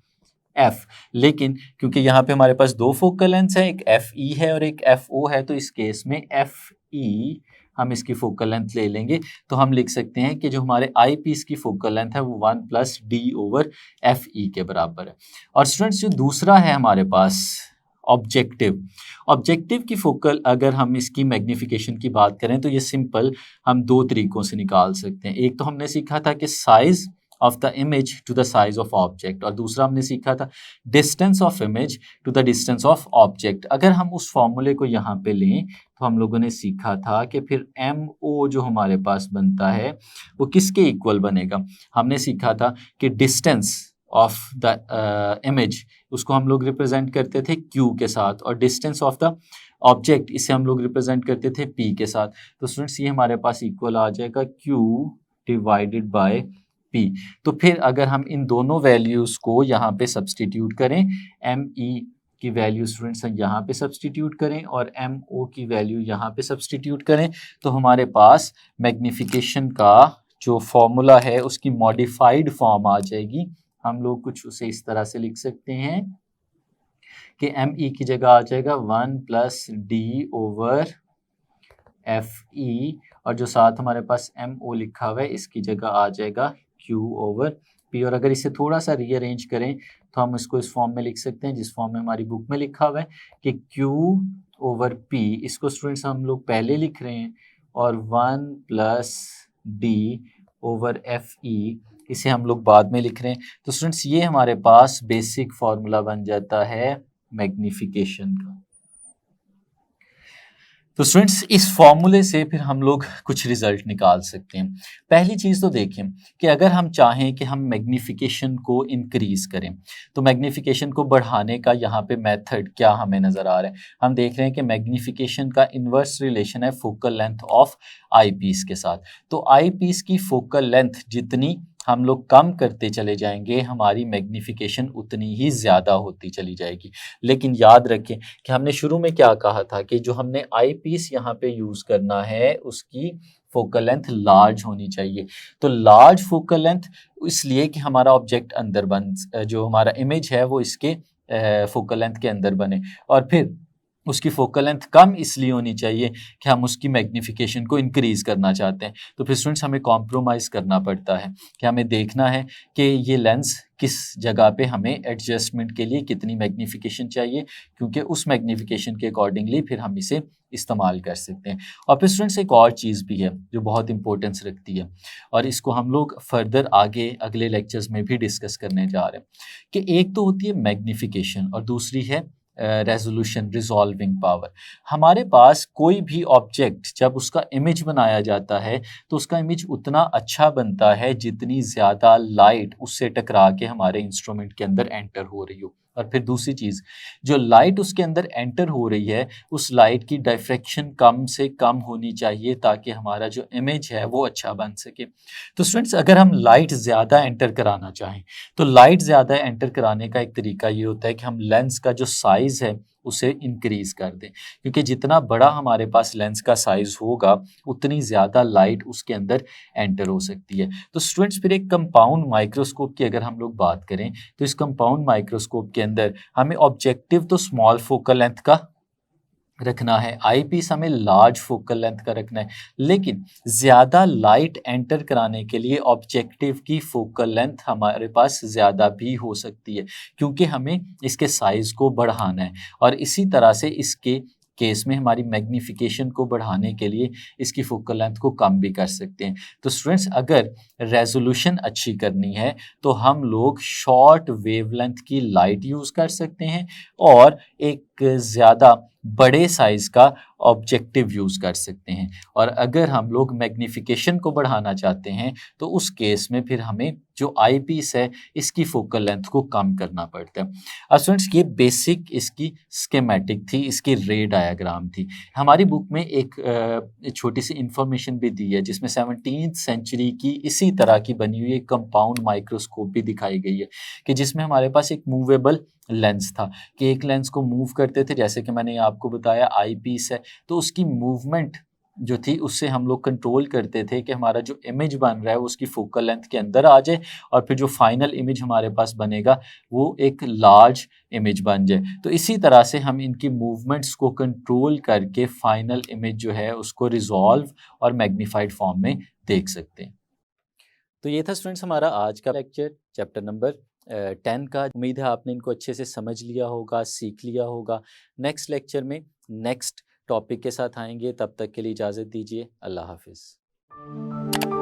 लेकिन क्योंकि यहाँ पे हमारे पास दो फोकल लेंथ है, एक FE है और एक FO है, तो इस केस में FE हम इसकी फोकल लेंथ ले लेंगे तो हम लिख सकते हैं कि जो हमारे आई पीस की फोकल लेंथ है वो 1+D/FE के बराबर है। और स्टूडेंट्स जो दूसरा है हमारे पास ऑब्जेक्टिव की फोकल, अगर हम इसकी मैग्नीफिकेशन की बात करें तो ये सिंपल हम दो तरीकों से निकाल सकते हैं। एक तो हमने सीखा था कि size of the image to the size of object, और दूसरा हमने सीखा था distance of image to the distance of object. अगर हम उस फॉर्मूले को यहाँ पे लें तो हम लोगों ने सीखा था कि फिर MO जो हमारे पास बनता है वो किसके इक्वल बनेगा। हमने सीखा था कि डिस्टेंस ऑफ द इमेज उसको हम लोग रिप्रेजेंट करते थे Q के साथ, और डिस्टेंस ऑफ द ऑब्जेक्ट इसे हम लोग रिप्रेजेंट करते थे P के साथ। तो स्टूडेंट्स ये हमारे पास इक्वल आ जाएगा Q डिवाइडेड बाय P। तो फिर अगर हम इन दोनों वैल्यूज़ को यहाँ पे सब्सटीट्यूट करें, ME की वैल्यू स्टूडेंट्स यहाँ पे सब्सटीट्यूट करें और MO की वैल्यू यहाँ पे सब्सटीट्यूट करें, तो हमारे पास मैग्नीफिकेशन का जो फॉर्मूला है उसकी मॉडिफाइड फॉर्म आ जाएगी। हम लोग कुछ उसे इस तरह से लिख सकते हैं कि ME की जगह आ जाएगा 1+D/FE, और जो साथ हमारे पास MO लिखा हुआ है इसकी जगह आ जाएगा Q/P। और अगर इसे थोड़ा सा रीअरेंज करें तो हम इसको इस फॉर्म में लिख सकते हैं जिस फॉर्म में हमारी बुक में लिखा हुआ है कि Q/P, इसको स्टूडेंट्स हम लोग पहले लिख रहे हैं, और 1+D/FE इसे हम लोग बाद में लिख रहे हैं। तो स्टूडेंट्स ये हमारे पास बेसिक फॉर्मूला बन जाता है मैग्नीफिकेशन का। तो स्टूडेंट्स इस फॉर्मूले से फिर हम लोग कुछ रिजल्ट निकाल सकते हैं। पहली चीज़ तो देखें कि अगर हम चाहें कि हम मैग्नीफिकेशन को इंक्रीज करें तो मैग्नीफिकेशन को बढ़ाने का यहाँ पे मेथड क्या हमें नज़र आ रहा है। हम देख रहे हैं कि मैग्नीफिकेशन का इन्वर्स रिलेशन है focal length of eyepiece के साथ। तो आई पीस की फोकल लेंथ जितनी हम लोग कम करते चले जाएंगे हमारी मैग्नीफिकेशन उतनी ही ज़्यादा होती चली जाएगी। लेकिन याद रखें कि हमने शुरू में क्या कहा था कि जो हमने आई पीस यहाँ पे यूज़ करना है उसकी फोकल लेंथ लार्ज होनी चाहिए। तो लार्ज फोकल लेंथ इसलिए कि हमारा ऑब्जेक्ट अंदर जो हमारा इमेज है वो इसके फोकल लेंथ के अंदर बने, और फिर उसकी फोकल लेंथ कम इसलिए होनी चाहिए कि हम उसकी मैग्नीफिकेशन को इंक्रीज़ करना चाहते हैं। तो फिर स्टूडेंट्स हमें कॉम्प्रोमाइज़ करना पड़ता है कि हमें देखना है कि ये लेंस किस जगह पे हमें एडजस्टमेंट के लिए कितनी मैग्नीफिकेशन चाहिए, क्योंकि उस मैग्नीफिकेशन के अकॉर्डिंगली फिर हम इसे इस्तेमाल कर सकते हैं। और फिर स्टूडेंट्स एक और चीज़ भी है जो बहुत इंपॉर्टेंस रखती है, और इसको हम लोग फर्दर आगे अगले लेक्चर्स में भी डिस्कस करने जा रहे हैं कि एक तो होती है मैग्नीफिकेशन और दूसरी है रेजोल्यूशन, रिजॉल्विंग पावर। हमारे पास कोई भी ऑब्जेक्ट जब उसका इमेज बनाया जाता है तो उसका इमेज उतना अच्छा बनता है जितनी ज़्यादा लाइट उससे टकरा के हमारे इंस्ट्रूमेंट के अंदर एंटर हो रही हो। और फिर दूसरी चीज़, जो लाइट उसके अंदर एंटर हो रही है उस लाइट की डायफ्रैक्शन कम से कम होनी चाहिए ताकि हमारा जो इमेज है वो अच्छा बन सके। तो स्टूडेंट्स अगर हम लाइट ज़्यादा एंटर कराना चाहें तो लाइट ज़्यादा एंटर कराने का एक तरीका ये होता है कि हम लेंस का जो साइज़ है उसे इंक्रीज़ कर दें, क्योंकि जितना बड़ा हमारे पास लेंस का साइज़ होगा उतनी ज़्यादा लाइट उसके अंदर एंटर हो सकती है। तो स्टूडेंट्स फिर एक कंपाउंड माइक्रोस्कोप की अगर हम लोग बात करें तो इस कंपाउंड माइक्रोस्कोप के अंदर हमें ऑब्जेक्टिव तो स्मॉल फोकल लेंथ का रखना है, आई पीस हमें लार्ज फोकल लेंथ का रखना है, लेकिन ज़्यादा लाइट एंटर कराने के लिए ऑब्जेक्टिव की फोकल लेंथ हमारे पास ज़्यादा भी हो सकती है, क्योंकि हमें इसके साइज़ को बढ़ाना है। और इसी तरह से इसके केस में हमारी मैग्नीफिकेशन को बढ़ाने के लिए इसकी फोकल लेंथ को कम भी कर सकते हैं। तो स्टूडेंट्स अगर रेजोल्यूशन अच्छी करनी है तो हम लोग शॉर्ट वेवलेंथ की लाइट यूज़ कर सकते हैं और एक ज़्यादा बड़े साइज़ का ऑब्जेक्टिव यूज़ कर सकते हैं। और अगर हम लोग मैग्नीफिकेशन को बढ़ाना चाहते हैं तो उस केस में फिर हमें जो आई पीस है इसकी फोकल लेंथ को कम करना पड़ता है। अब स्टूडेंट्स ये बेसिक इसकी स्कीमेटिक थी, इसकी रे डायग्राम थी। हमारी बुक में एक छोटी सी इंफॉर्मेशन भी दी है जिसमें 17th सेंचुरी की इसी तरह की बनी हुई एक कंपाउंड माइक्रोस्कोप भी दिखाई गई है कि जिसमें हमारे पास एक मूवेबल लेंस था कि एक लेंस को मूव करते थे, जैसे कि मैंने आपको बताया आई पीस है तो उसकी मूवमेंट जो थी उससे हम लोग कंट्रोल करते थे कि हमारा जो इमेज बन रहा है वो उसकी फोकल लेंथ के अंदर आ जाए और फिर जो फाइनल इमेज हमारे पास बनेगा वो एक लार्ज इमेज बन जाए। तो इसी तरह से हम इनकी मूवमेंट्स को कंट्रोल करके फाइनल इमेज जो है उसको रिजॉल्व और मैग्नीफाइड फॉर्म में देख सकते हैं। तो ये था स्टूडेंट्स हमारा आज का लेक्चर, चैप्टर नंबर 10 का। उम्मीद है आपने इनको अच्छे से समझ लिया होगा, सीख लिया होगा। नेक्स्ट लेक्चर में नेक्स्ट टॉपिक के साथ आएंगे, तब तक के लिए इजाज़त दीजिए। अल्लाह हाफिज़।